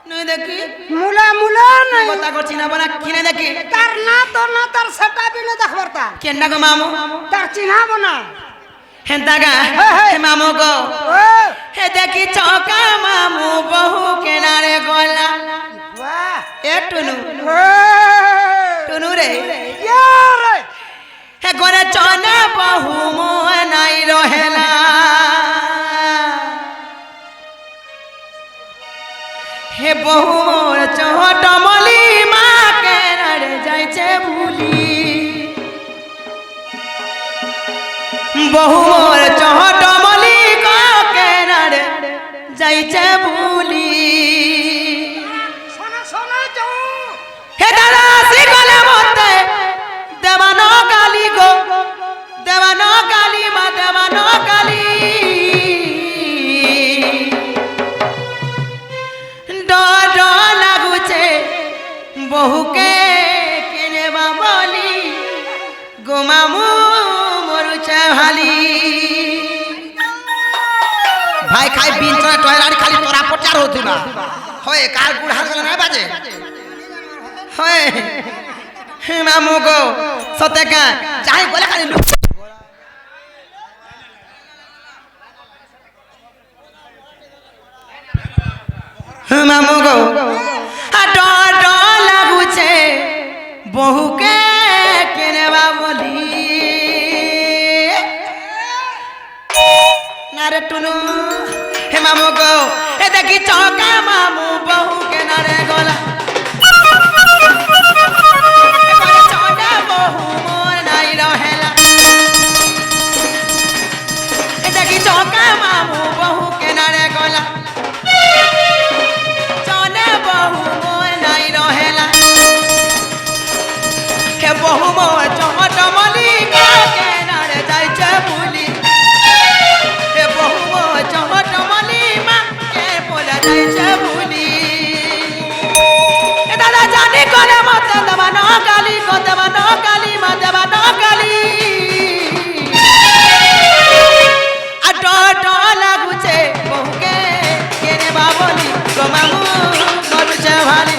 नहीं देखी मुला मुला नहीं कथा को चिना बना किने देखी तार ना तो ना तार सेटा भी न देखबरता केना गो मामू तार चिन्हा बना हेंता गा हे मामू गो हे देखी चौका मामू बहू के नारे गोला वाह ए टुनु टुनु रे यार हे गोरे चना बहू मो नाई रहेला हे बहू मोर चहट मली माँ के नारे जाय छे भूली बहु मोर चहट मली के नारे जाय छे भूली सोना सोना जाऊ हे दादा सी गले मते देवानो गाली गो देवानो गाली मा देवानो गाली डर लागुचे बहु के केने बा बोली गोमामू मरुचे भाली भाई खाई बिन टोयराड़ी खाली तोरा प्रचार होतुना होय काल गुड़ हाथ गले ना बाजे হয় হে মামু গো সতে কা যাই বলে খালি হে মামু গো ডর লাগুছে বহুকে কেনেবা বলি নারে টুনু হে মামু গো এ দেখি চকা মামু বহুকে নারে গলা বহু মোর নাই রহেলা এ দেখি চকা মামু বহুকে নারে গলা চনে বহু মোর নাই রহেলা হে বহু মোর চমটমলি কাকে নারে যাইছে ভুলি হে বহু মোর চমটমলি মা কে বলে যাইছে ভুলি এ দাদা জানি করে মতে দেবা ন গালি কো দেবা ন গালি মা দেবা ন গালি আর ডর লাগুছে বহুকে কেনে বাবলি গো মামু মরুছে ভালি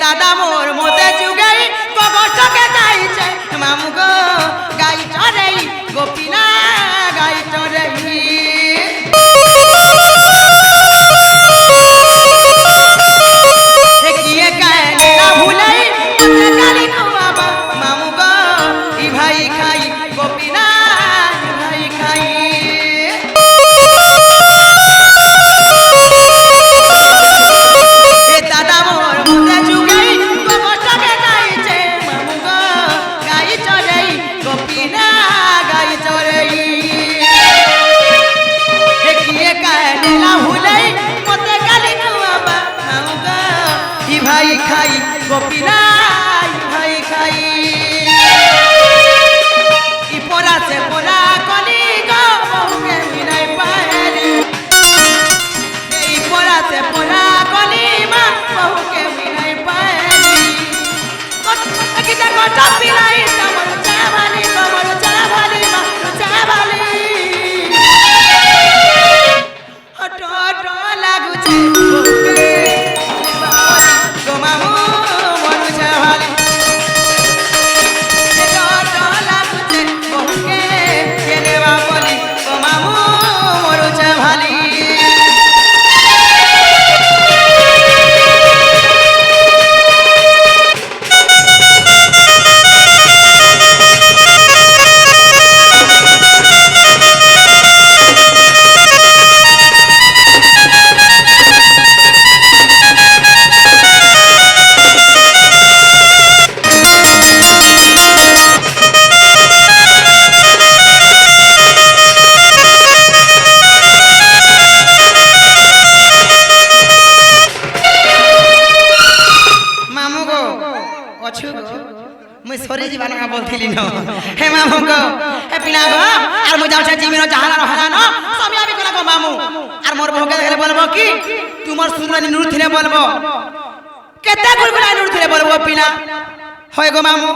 দাদা মোর মতে যুগাই কষ্ট গাইছে মামু গো গাই চরে গোপিনা গাই চরে কিয়ে কানে ভুলাই কালি বাবা মামু গো ই ভাই খাই গোপিনা ভাই খাই দাদা মোর মতে যুগাই কষ্ট গাইছে মামু গো গাই চরে গোপিনা গাই চরে কিয়ে কানে ভুলাই মতে কালি বাবা মামু গো ই ভাই খাই গোপিনা ভাই খাই ই পোরা সে পোরা কলি গো বহুকে মিলাই পারি এই পোরা সে পোরা কলি মা বহুকে মিলাই পারি কি দেখো টপিলাই তোমার চাভালি মা চাভালি হট লাগুছে বহুকে গো মামু মরু চাভালি লাগুছে বহুকে কেনে বাবলি গো মামু মরু চাভালি মামু গো অছু গো মুই সরে জীবন বলছিলি ন হে মামু গো হে পিলা গো আর মু যাওছে জীবন জাহালা রহালা ন সবই আমি কোলা গো মামু আর মোর ভোগে দেখলে বলবো কি তোমার সুন্দরী নুর থিলে বলবো কেতে গুলগুলা নুর থিলে বলবো পিলা হয় গো মামু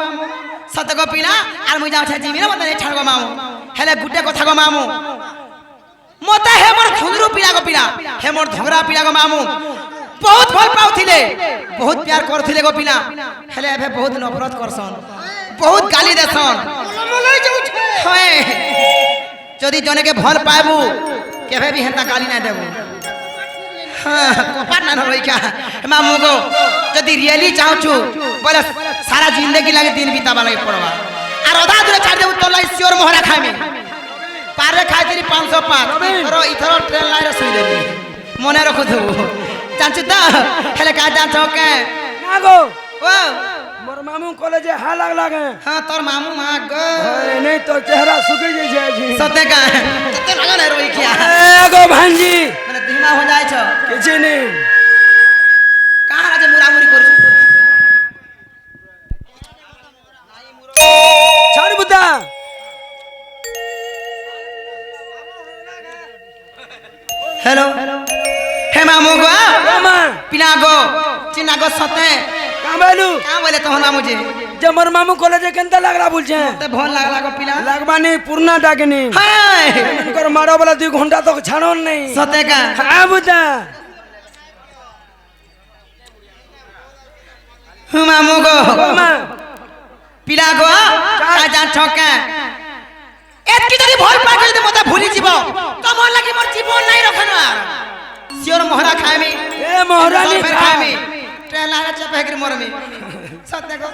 সত গো পিলা আর মুই যাওছে জিমিরে মতে নেই ছাড় গো মামু হেলে গুটে কথা গো মামু মতে হে মোর খুন্দরু পিলা গো পিলা হে মোর ধগরা পিলা গো মামু বহুত ভাল পাউথিলে বহুত প্যার করথিলে গো পিলা হেলে এবে বহুত নফরত করছন বহুত গালি দেছন হয় যদি জনেকে ভাল পাইবু কেবে বি হেতা গালি না দেবু কপাট না রইকা মামু গো যদি রিয়েলি চাহছু বলে সারা জিন্দগি লাগে দিন বিতাবা লাগে পড়বা আর অধা দূরে ছাড় দেবু তোর লাই শিওর মোহরা খাইমি পারে খাইছিলি 505 তোর ইথর ট্রেন লাইরে শুই দেবি মনে রাখু দেবু জানছু তো হেলে কা জানছ কে না গো ও মোর মামু কলেজে হা লাগে হ্যাঁ তোর মামু মা গো नहीं तो चेहरा सुख जाइए जी सत्य का सत्य लगा ना रोई क्या गो भांजी মানে ধীমা हो जाय छ किसी नहीं कहां राजे मुरामुरी कर छाड़ बुदा हेलो हे मामू गो मामा पिना गो चिना गो सते कामलू का बोले तो ना मुझे जे मोर मामू कॉलेज केनता लागला बोलछे ते भोन लागला गो पिला लागबानी पूर्णा डाकनी हाय इनकर मारो वाला 2 घंटा तक छाड़न नहीं सते का हां बुदा मामू गो मामा पिला गो का जा छके एतकी যদি ভয় পাই যদি মতে ভুলি যাব তো মন লাগি মোর জীবন নাই রখনো আর সিওর মোহরা খাইমি ए महारानी फिर खाइमी ट्रेन लारे चपे कर मोरमी सत्य को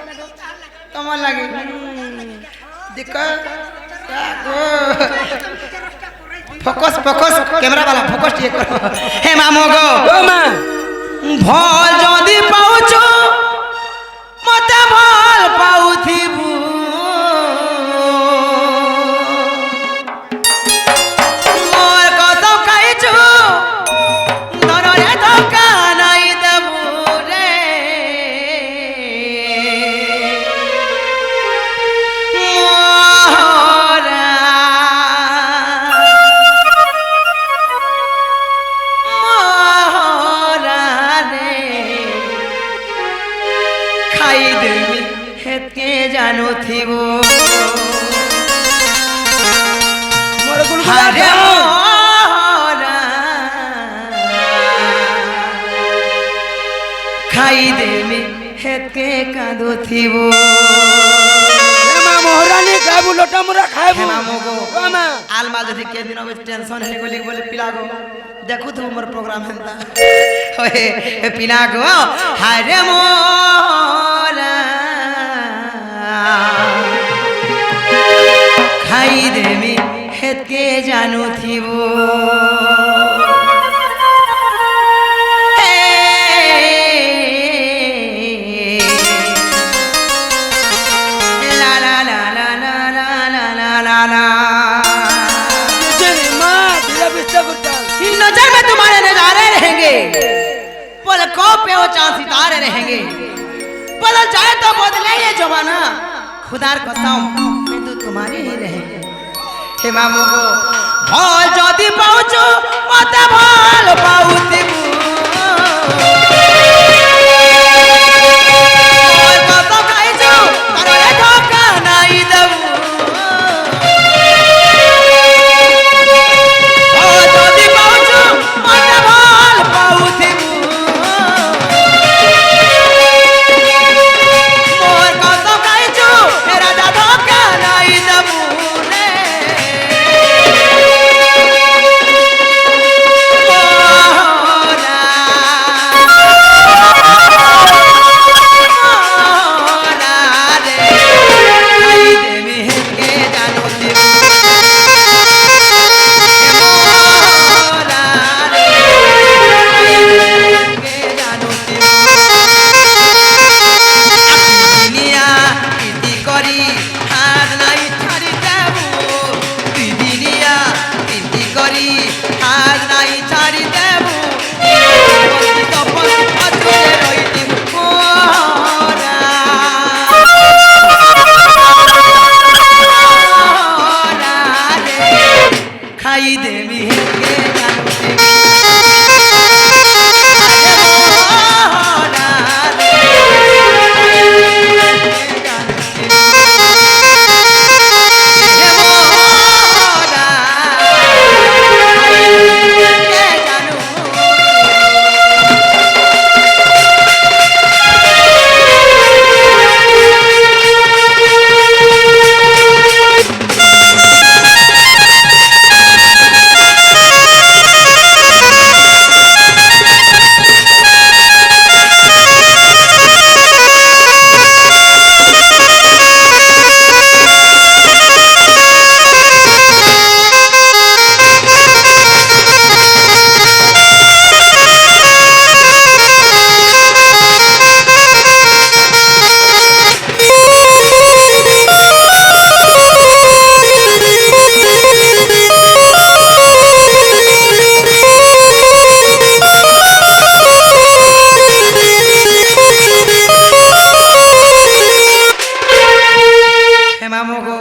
तो मन लगी दिक्कत फोकस फोकस कैमरा वाला फोकस ये करो हे मामू गो मामा भल जदी पाउछु मते भल पाउथिबु मोर कसम खाइछु नररे धोका নাই দেবু রে মোরা মোরা রে খাই দেবি হেতকে জানো থিবু मोर गुल হারে মোরা খাই দেবি হেতকে কাঁদো থিবু मामा महारानी काबू लोटा मुरा खाए हे मामू गो मामा आलमा जदि के दिन अब टेंशन है बोली बोले पिला गो देखू तू मोर प्रोग्राम हेंता ओए ए पिला गो हाय रे मोरा खाई देमी हेत के जानू थीबो ला ला ला ला ला ला ला ला ला तेरी मां तेरा बिस्तर करता इन नजर में तुम्हारे नजारे रहेंगे पलकों पे वो चांद सितारे रहेंगे बदल जाए तो बदले ये जमाना खुदार कसम मैं तो तुम्हारे ही रहेंगे हे मामू को भल जदी पाउछु मते भल पाउतिबु और कत खाइछु तारे धोका नाई देबु भल जदी पाउछु मते भल पाउतिबु मोर कत खाइछु हे राजा धोका नाई देबु रे खाई देवी के जानते গো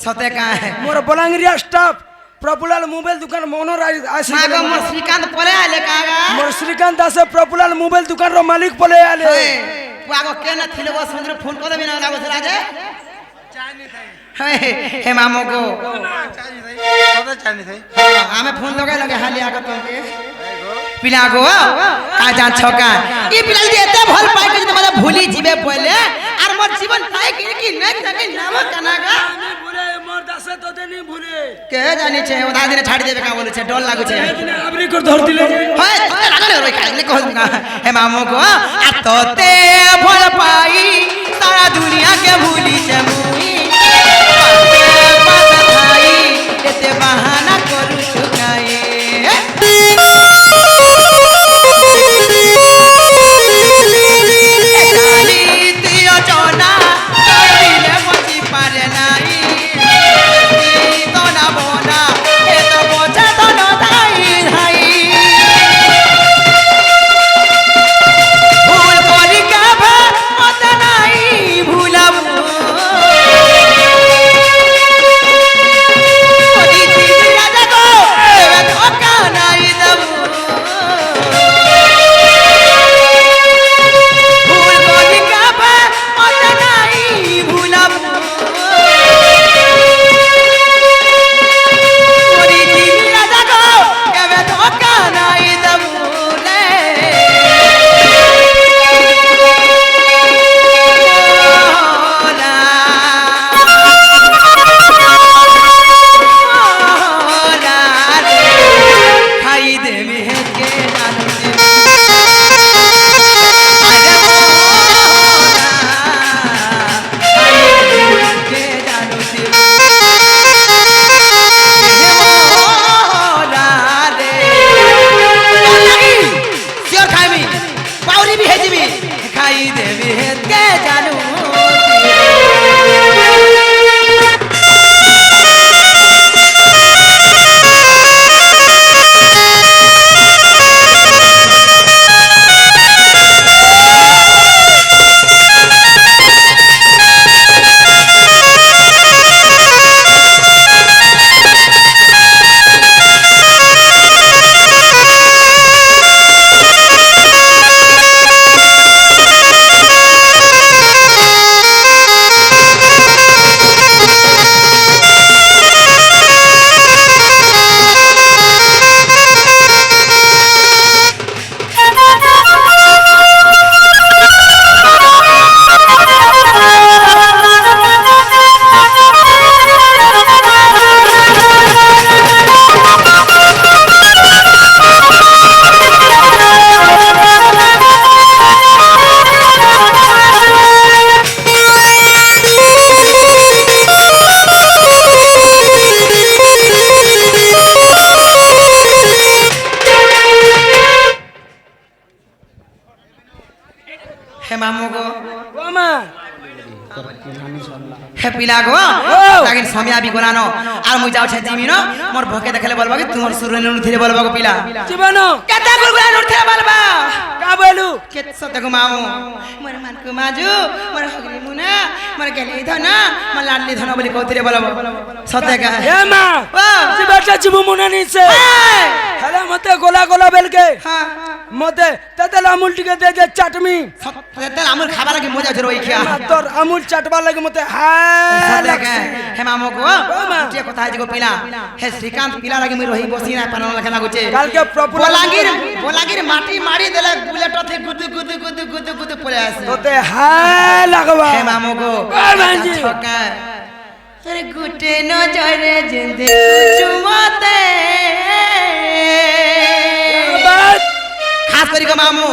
সতে কাহে মোর বলাঙ্গিরিয়া স্টাফ প্রফুলাল মোবাইল দোকান মনোর আসি মা গো মোর শ্রীকান্ত পলে আলে কাগা মোর শ্রীকান্ত দাসে প্রফুলাল মোবাইল দোকান র মালিক পলে আলে আগো কেন থিলে গো সমুদ্র ফোন করে বিনা লাগো রাজে হে মামু গো আমি ফোন লগাই লগে হালি আগো তোকে পিলা গো কা জানছ কা ই পিলা যদি এত ভাল পাই যে তোমাদের ভুলি জিবে পলে আর মোর জীবন তাই কি নাই তাকে নাম কানাগা আমি ভুলে মোর দাসে তো দেনি ভুলে কে জানিছে ওদা দিনে ছাড়ি দেবে কা বলেছে ডর লাগুছে এদিনে আবরি করে ধর দিলে হয় তোতে লাগালে রই খাইলে কহ হে মামু গো আর তোতে ভাল পাই সারা দুনিয়া কে ভুলিছে মুই পাতা খাই এতে বাহানা করু শুকাই হে পিলা গো তাকে সময় আবি গলানো আর মুই যাও ছে জিমি ন মোর ভকে দেখলে বলবা কি তোমার সুরনে নুথিরে বলবা গো পিলা জীবনো কেতা গুলগুলা নুথিরে বলবা কা বলু কে সতে গো মামু মোর মান কো মাজু মোর হগলি মুনা মোর গলি ধন মোর লাডলি ধন বলি কৌতিরে বলবা সতে কা হে মা জীবটা জীবু মুনা নিছে হেলা মতে গোলা গোলা বেলকে হ্যাঁ মতে তেতেল আমুল টিকে দে যে চাটমি তেতেল আমুল খাবার লাগি মজা আছে রই খিয়া তোর আমুল চাটবা লাগে মতে হ্যাঁ লাগছে হে মামু গো যে কথা আছে গো পিলা হে শ্রীকান্ত পিলা লাগি মই রহি বসি না পানন লাগা লাগুছে কালকে প্রপুর বলাগির মাটি মারি দেলে বুলেট থেকে গুদু গুদু গুদু গুদু গুদু পড়ে আসে তোতে হ্যাঁ লাগবা হে মামু গো ভাঞ্জি ছকা আরে গুটে নজরে জিন্দে চুমতে খাস করি গো মামু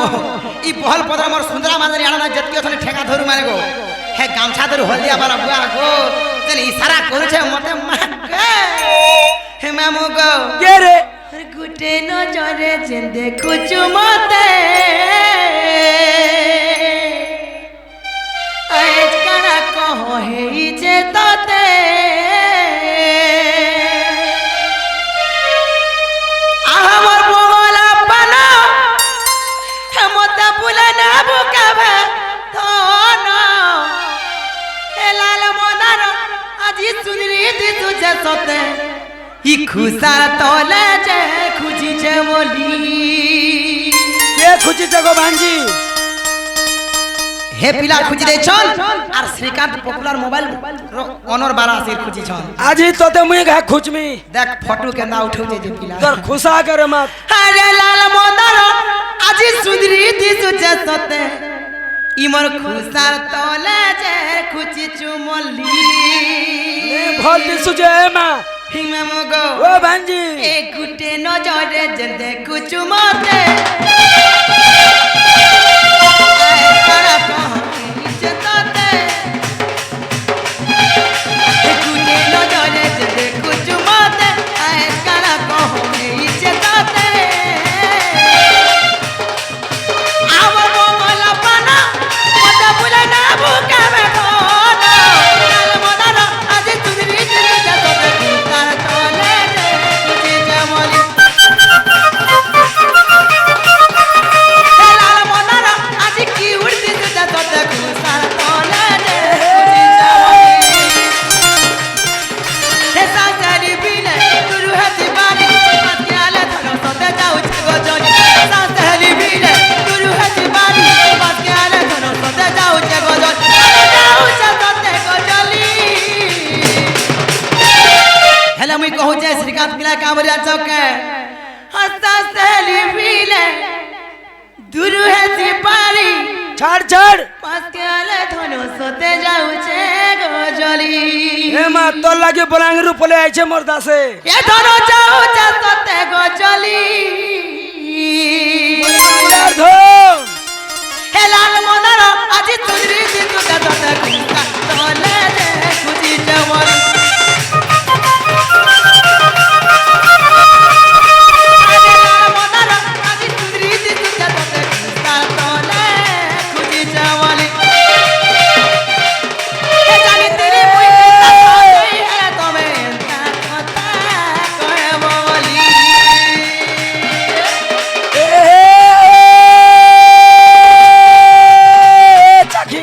ই বহল পদর মোর সুন্দরা মাদারি আনা জতিও থনে ঠেকা ধরু মানে গো হে গামছা ধরু হলদিয়া বালা বুয়া গো তেন ইশারা করছে মতে মাগে হে মামু গো কে রে আরে গুটে নজরে জিন্দে চুমতে আজ কারা কহ হেই যে ততে আমার বলা পানা হেমতা বুলা না বুকাবা ধন হে লাল মনার চুনরি দিছু যে সতে ই খুসার তলে যে খুঁজিছে বলি কে খুঁজিছে গো ভাঞ্জি হে পিলা খুঁজি দেছন আর শ্রীকান্ত পপুলার মোবাইল অনর বারাসির খুঁজিছন আজি তোতে মুই ঘা খুঁজমি দেখ ফটো কেন্দা উঠাউছে যে পিলা তোর খুশা করে মত আরে লাল মদর আজি সুদরি দিছু যে সতে ইমর খুসার তলে যে খুঁজিছু মলি ভল দিছু যে মা হিমে মগো ও ভাঞ্জি এ গুটে নজরে যে দেখুছু মতে আয় কারা কহিছে তোতে এ গুটে নজরে যে দেখুছু মতে আয় কারা কহিছে তোতে আমার মঙ্গলা পানা মজা বুলা না বুকাবে কোনা লাল মদার আজি তুদরি দিছু যে তোতে খুসার তলে যে খুঁজিছে মলি লাল মদার আজি কি উড়তি যে তোতে খুসার তলে যে খুঁজিছে মলি হে সাজারি বিলে গুরু হাতি বাড়ি বাতিয়ালে ধন তোতে যাউছে গজনি সাজারি বিলে গুরু হাতি বাড়ি বাতিয়ালে ধন তোতে যাউছে গজনি যাউছে তোতে গজলি হেলে মুই কহুছে শ্রীকান্ত পিলা কামরিয়া চৌকে হস্তা সেলি বিলে গুরু হাতি বাড়ি ছাড় ছাড় বাতিয়ালে ধন তোতে যাউছে গজলি হে মা তোর লাগে বলাঙ্গির উপলে আইছে মোর দাসে এ ধন যাউছে তোতে গজলি ধন হে লাল মদার আজি তুদরি দিছু যে তোতে খুসার তলে যে খুঁজিছে মলি আরে লাল মদার আজি তুদরি দিছু যে তোতে খুসার তলে খুঁজিছে মলি হে জানি তেরি মুই তাই হে তবে তা কথা কহে বলি চাকি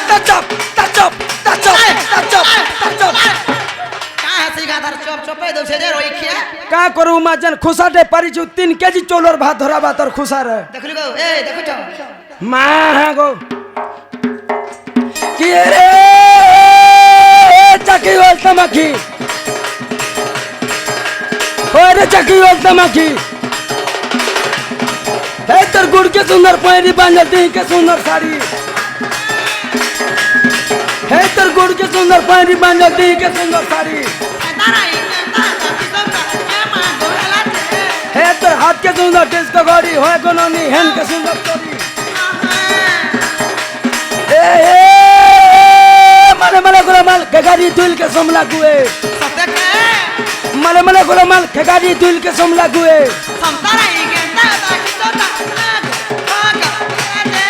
তাচপ তাচপ তাচপ তাচপ তাচপ কাহে সিগা তার চপ চপে দউছে যে রই খেয়া কা করু মাজন খুসাটে পারিছু 3 কেজি চৌলর ভাত ধরাবা তোর খুসার দেখলি গো এ দেখুছ মা হ্যাঁ গো কি রে চাকি ওল তামাকি ওরে চাকি ওল তামাকি হে তোর গুড় के सुंदर पैरी बांधल दी के सुंदर साड़ी हे তোর गुड़ के सुंदर पैरी बांधल दी के सुंदर साड़ी দাঁড়াই দাঁড়া কি সব এ মা গোলাতে हे তোর हाथ के सुंदर डिस्को गाड़ी होए गोननी हेन के सुंदर चोरी ए मले मले गुलामाल खगारी दुल के समला गुए সতে কে मले मले गुलामाल खगारी दुल के समला गुए संताराई গেন্দা তা কি সব আগা এ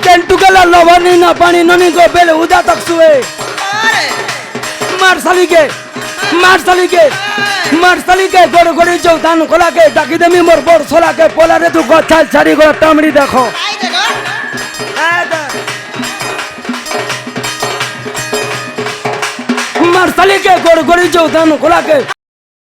टेंटू गला लवनी ना पानी ननी को बेले उदा तक सुए আরে मार साली के गोड़ गोड़ी जो धान खोला के डाकी देमी मोर बोर सोला के पोला रे तू गछाल छाड़ी गो टामड़ी देखो আই দেখো मार साली के गोड़ गोड़ी जो धान खोला के